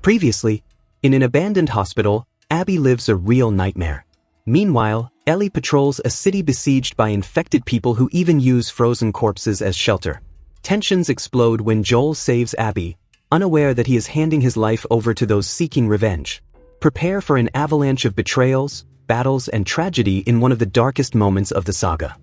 Previously, in an abandoned hospital, Abby lives a real nightmare. Meanwhile, Ellie patrols a city besieged by infected people who even use frozen corpses as shelter. Tensions explode when Joel saves Abby, unaware that he is handing his life over to those seeking revenge. Prepare for an avalanche of betrayals, battles, and tragedy in one of the darkest moments of the saga.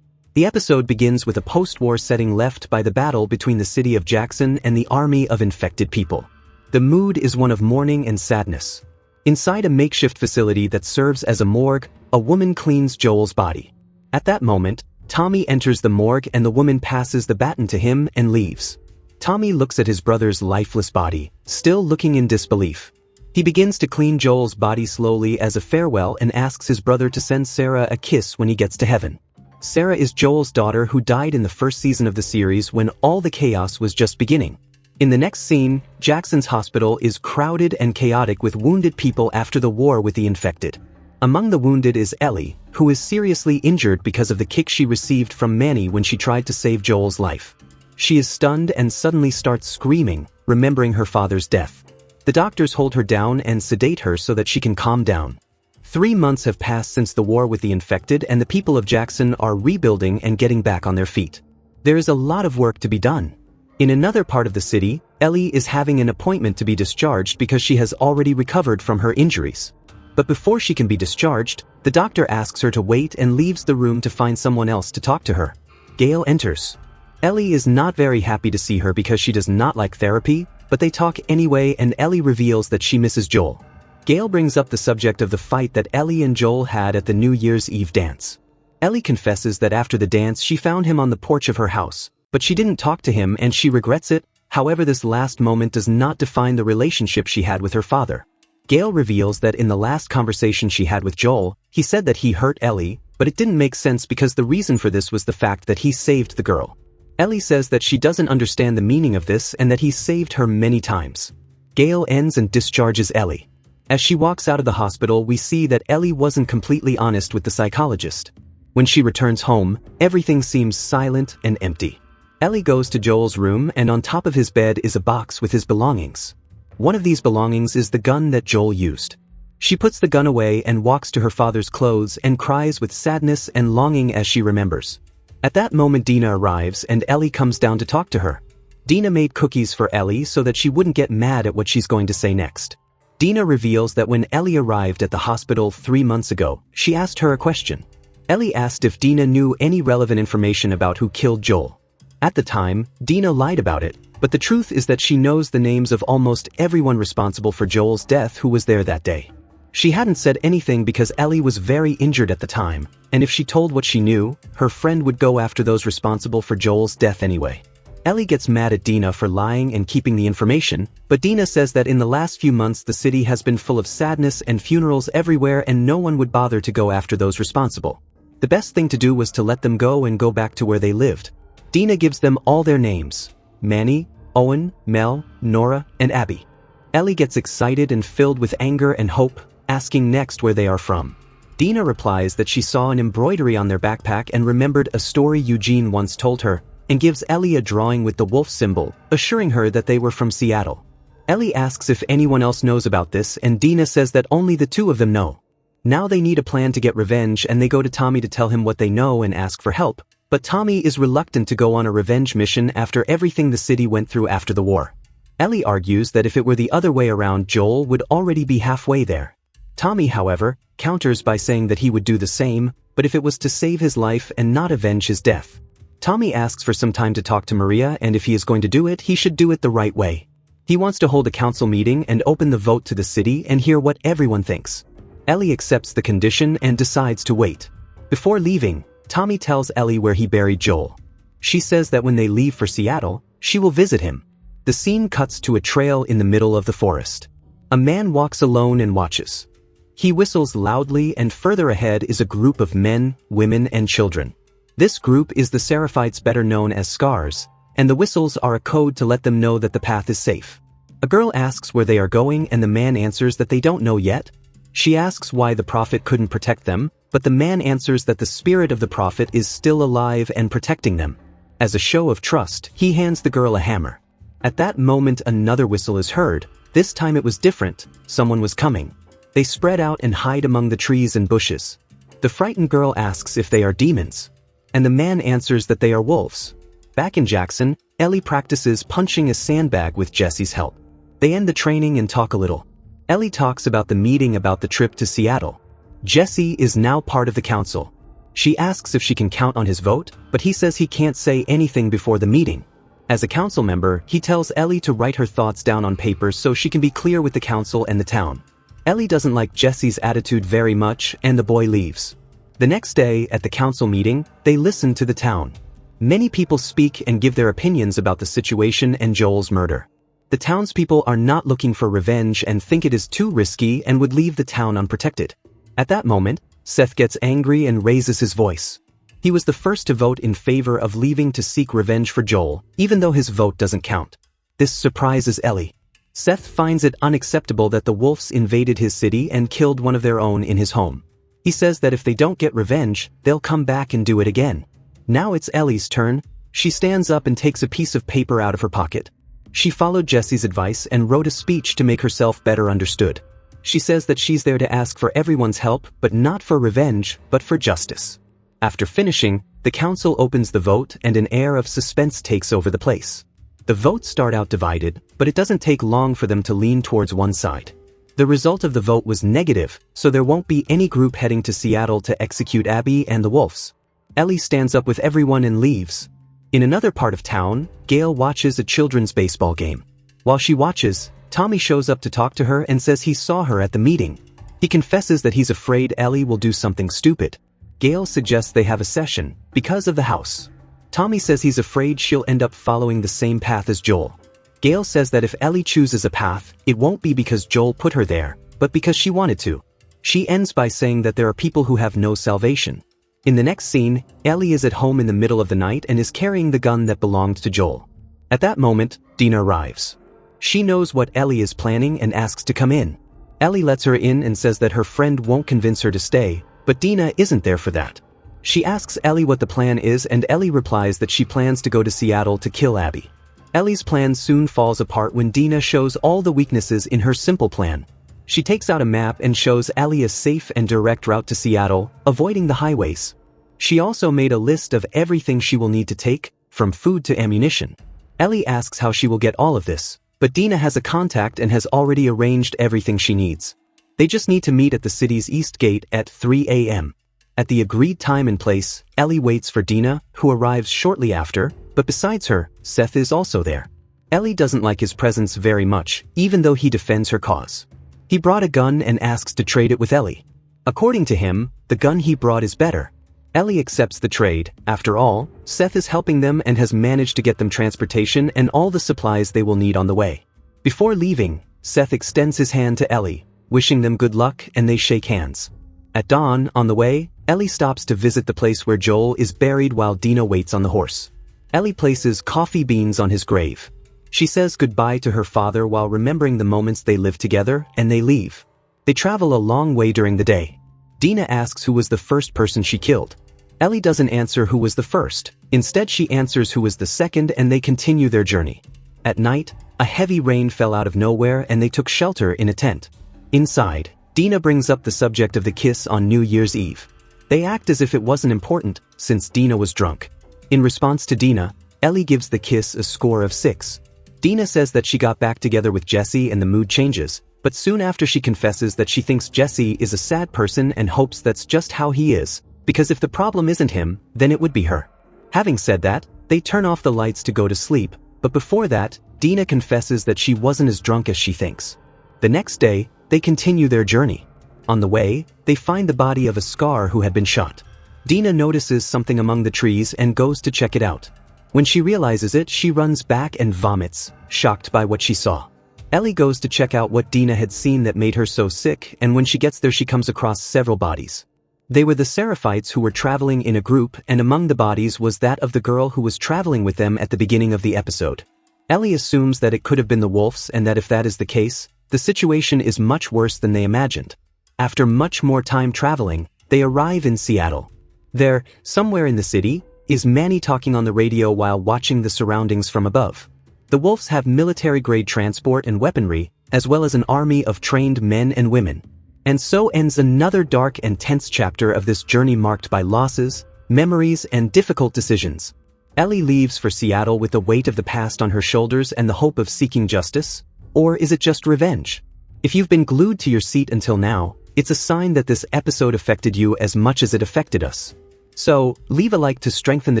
The episode begins with a post-war setting left by the battle between the city of Jackson and the army of infected people. The mood is one of mourning and sadness. Inside a makeshift facility that serves as a morgue, a woman cleans Joel's body. At that moment, Tommy enters the morgue and the woman passes the baton to him and leaves. Tommy looks at his brother's lifeless body, still looking in disbelief. He begins to clean Joel's body slowly as a farewell and asks his brother to send Sarah a kiss when he gets to heaven. Sarah is Joel's daughter who died in the first season of the series when all the chaos was just beginning. In the next scene, Jackson's hospital is crowded and chaotic with wounded people after the war with the infected. Among the wounded is Ellie, who is seriously injured because of the kick she received from Manny when she tried to save Joel's life. She is stunned and suddenly starts screaming, remembering her father's death. The doctors hold her down and sedate her so that she can calm down. 3 months have passed since the war with the infected and the people of Jackson are rebuilding and getting back on their feet. There is a lot of work to be done. In another part of the city, Ellie is having an appointment to be discharged because she has already recovered from her injuries. But before she can be discharged, the doctor asks her to wait and leaves the room to find someone else to talk to her. Gail enters. Ellie is not very happy to see her because she does not like therapy, but they talk anyway and Ellie reveals that she misses Joel. Gail brings up the subject of the fight that Ellie and Joel had at the New Year's Eve dance. Ellie confesses that after the dance she found him on the porch of her house, but she didn't talk to him and she regrets it. However, this last moment does not define the relationship she had with her father. Gail reveals that in the last conversation she had with Joel, he said that he hurt Ellie, but it didn't make sense because the reason for this was the fact that he saved the girl. Ellie says that she doesn't understand the meaning of this and that he saved her many times. Gail ends and discharges Ellie. As she walks out of the hospital, we see that Ellie wasn't completely honest with the psychologist. When she returns home, everything seems silent and empty. Ellie goes to Joel's room and on top of his bed is a box with his belongings. One of these belongings is the gun that Joel used. She puts the gun away and walks to her father's clothes and cries with sadness and longing as she remembers. At that moment Dina arrives and Ellie comes down to talk to her. Dina made cookies for Ellie so that she wouldn't get mad at what she's going to say next. Dina reveals that when Ellie arrived at the hospital 3 months ago, she asked her a question. Ellie asked if Dina knew any relevant information about who killed Joel. At the time, Dina lied about it, but the truth is that she knows the names of almost everyone responsible for Joel's death who was there that day. She hadn't said anything because Ellie was very injured at the time, and if she told what she knew, her friend would go after those responsible for Joel's death anyway. Ellie gets mad at Dina for lying and keeping the information, but Dina says that in the last few months the city has been full of sadness and funerals everywhere and no one would bother to go after those responsible. The best thing to do was to let them go and go back to where they lived. Dina gives them all their names: Manny, Owen, Mel, Nora, and Abby. Ellie gets excited and filled with anger and hope, asking next where they are from. Dina replies that she saw an embroidery on their backpack and remembered a story Eugene once told her, and gives Ellie a drawing with the wolf symbol, assuring her that they were from Seattle. Ellie asks if anyone else knows about this and Dina says that only the two of them know. Now they need a plan to get revenge and they go to Tommy to tell him what they know and ask for help, but Tommy is reluctant to go on a revenge mission after everything the city went through after the war. Ellie argues that if it were the other way around, Joel would already be halfway there. Tommy, however, counters by saying that he would do the same, but if it was to save his life and not avenge his death. Tommy asks for some time to talk to Maria, and if he is going to do it, he should do it the right way. He wants to hold a council meeting and open the vote to the city and hear what everyone thinks. Ellie accepts the condition and decides to wait. Before leaving, Tommy tells Ellie where he buried Joel. She says that when they leave for Seattle, she will visit him. The scene cuts to a trail in the middle of the forest. A man walks alone and watches. He whistles loudly and further ahead is a group of men, women, and children. This group is the Seraphites, better known as Scars, and the whistles are a code to let them know that the path is safe. A girl asks where they are going and the man answers that they don't know yet. She asks why the prophet couldn't protect them, but the man answers that the spirit of the prophet is still alive and protecting them. As a show of trust, he hands the girl a hammer. At that moment another whistle is heard, This time it was different, someone was coming. They spread out and hide among the trees and bushes. The frightened girl asks if they are demons. And the man answers that they are wolves. Back in Jackson, Ellie practices punching a sandbag with Jesse's help. They end the training and talk a little. Ellie talks about the meeting about the trip to Seattle. Jesse is now part of the council. She asks if she can count on his vote, but he says he can't say anything before the meeting. As a council member, he tells Ellie to write her thoughts down on paper so she can be clear with the council and the town. Ellie doesn't like Jesse's attitude very much, and the boy leaves. The next day, at the council meeting, they listen to the town. Many people speak and give their opinions about the situation and Joel's murder. The townspeople are not looking for revenge and think it is too risky and would leave the town unprotected. At that moment, Seth gets angry and raises his voice. He was the first to vote in favor of leaving to seek revenge for Joel, even though his vote doesn't count. This surprises Ellie. Seth finds it unacceptable that the wolves invaded his city and killed one of their own in his home. He says that if they don't get revenge, they'll come back and do it again. Now it's Ellie's turn. She stands up and takes a piece of paper out of her pocket. She followed Jesse's advice and wrote a speech to make herself better understood. She says that she's there to ask for everyone's help, but not for revenge, but for justice. After finishing, the council opens the vote and an air of suspense takes over the place. The votes start out divided, but it doesn't take long for them to lean towards one side. The result of the vote was negative, so there won't be any group heading to Seattle to execute Abby and the wolves. Ellie stands up with everyone and leaves. In another part of town, Gail watches a children's baseball game. While she watches, Tommy shows up to talk to her and says he saw her at the meeting. He confesses that he's afraid Ellie will do something stupid. Gail suggests they have a session, because of the house. Tommy says he's afraid she'll end up following the same path as Joel. Gail says that if Ellie chooses a path, it won't be because Joel put her there, but because she wanted to. She ends by saying that there are people who have no salvation. In the next scene, Ellie is at home in the middle of the night and is carrying the gun that belonged to Joel. At that moment, Dina arrives. She knows what Ellie is planning and asks to come in. Ellie lets her in and says that her friend won't convince her to stay, but Dina isn't there for that. She asks Ellie what the plan is and Ellie replies that she plans to go to Seattle to kill Abby. Ellie's plan soon falls apart when Dina shows all the weaknesses in her simple plan. She takes out a map and shows Ellie a safe and direct route to Seattle, avoiding the highways. She also made a list of everything she will need to take, from food to ammunition. Ellie asks how she will get all of this, but Dina has a contact and has already arranged everything she needs. They just need to meet at the city's east gate at 3 a.m. At the agreed time and place, Ellie waits for Dina, who arrives shortly after, but besides her, Seth is also there. Ellie doesn't like his presence very much, even though he defends her cause. He brought a gun and asks to trade it with Ellie. According to him, the gun he brought is better. Ellie accepts the trade. After all, Seth is helping them and has managed to get them transportation and all the supplies they will need on the way. Before leaving, Seth extends his hand to Ellie, wishing them good luck, and they shake hands. At dawn, on the way, Ellie stops to visit the place where Joel is buried while Dina waits on the horse. Ellie places coffee beans on his grave. She says goodbye to her father while remembering the moments they lived together, and they leave. They travel a long way during the day. Dina asks who was the first person she killed. Ellie doesn't answer who was the first. Instead, she answers who was the second, and they continue their journey. At night, a heavy rain fell out of nowhere and they took shelter in a tent. Inside, Dina brings up the subject of the kiss on New Year's Eve. They act as if it wasn't important, since Dina was drunk. In response to Dina, Ellie gives the kiss a score of 6. Dina says that she got back together with Jesse and the mood changes, but soon after she confesses that she thinks Jesse is a sad person and hopes that's just how he is, because if the problem isn't him, then it would be her. Having said that, they turn off the lights to go to sleep, but before that, Dina confesses that she wasn't as drunk as she thinks. The next day, they continue their journey. On the way, they find the body of a Scar who had been shot. Dina notices something among the trees and goes to check it out. When she realizes it, she runs back and vomits, shocked by what she saw. Ellie goes to check out what Dina had seen that made her so sick, and when she gets there she comes across several bodies. They were the Seraphites who were traveling in a group, and among the bodies was that of the girl who was traveling with them at the beginning of the episode. Ellie assumes that it could have been the wolves and that if that is the case, the situation is much worse than they imagined. After much more time traveling, they arrive in Seattle. There, somewhere in the city, is Manny talking on the radio while watching the surroundings from above. The wolves have military-grade transport and weaponry, as well as an army of trained men and women. And so ends another dark and tense chapter of this journey marked by losses, memories, and difficult decisions. Ellie leaves for Seattle with the weight of the past on her shoulders and the hope of seeking justice? Or is it just revenge? If you've been glued to your seat until now, it's a sign that this episode affected you as much as it affected us. So, leave a like to strengthen the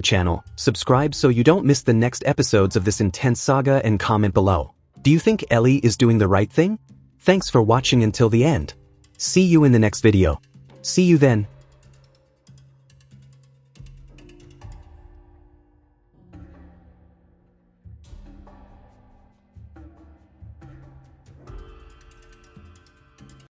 channel, subscribe so you don't miss the next episodes of this intense saga, and comment below. Do you think Ellie is doing the right thing? Thanks for watching until the end. See you in the next video. See you then.